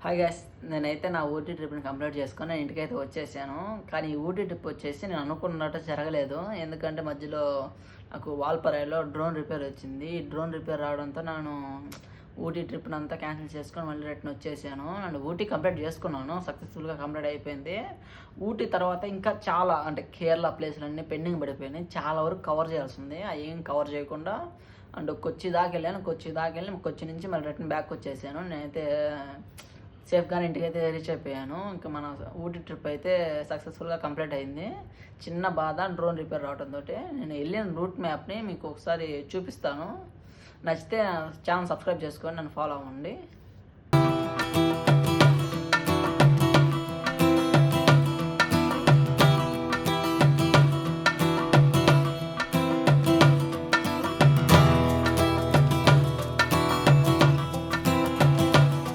Hi guys, నేనైతే నా ఊటీ ట్రిప్ని కంప్లీట్ చేసుకొని నేను ఇంటికైతే వచ్చేసాను. కానీ ఈ ఊటీ ట్రిప్ వచ్చేసి నేను అనుకున్నట్టు జరగలేదు. ఎందుకంటే మధ్యలో నాకు వాల్పరాయిలో డ్రోన్ రిపేర్ వచ్చింది. ఈ డ్రోన్ రిపేర్ రావడంతో నేను ఊటీ ట్రిప్ని అంతా క్యాన్సిల్ చేసుకొని మళ్ళీ రిటర్న్ వచ్చేసాను. నేను ఊటీ కంప్లీట్ చేసుకున్నాను, సక్సెస్ఫుల్గా కంప్లీట్ అయిపోయింది. ఊటీ తర్వాత ఇంకా చాలా అంటే కేరళ ప్లేసులన్నీ పెండింగ్ పడిపోయినాయి. చాలా వరకు కవర్ చేయాల్సి ఉంది. అవి ఏం కవర్ చేయకుండా అండ్ కొచ్చి దాకా వెళ్ళాను. కొచ్చి నుంచి మళ్ళీ రిటర్న్ బ్యాక్ వచ్చేసాను. నేనైతే సేఫ్గానే ఇంటికైతే రీచ్ అయిపోయాను. ఇంకా మన ఊటీ ట్రిప్ అయితే సక్సెస్ఫుల్గా కంప్లీట్ అయింది. చిన్న బాధ డ్రోన్ రిపేర్ రావడంతో. నేను వెళ్ళిన రూట్ మ్యాప్ని మీకు ఒకసారి చూపిస్తాను. నచ్చితే ఛానల్ సబ్స్క్రైబ్ చేసుకొని నన్ను ఫాలో అవ్వండి.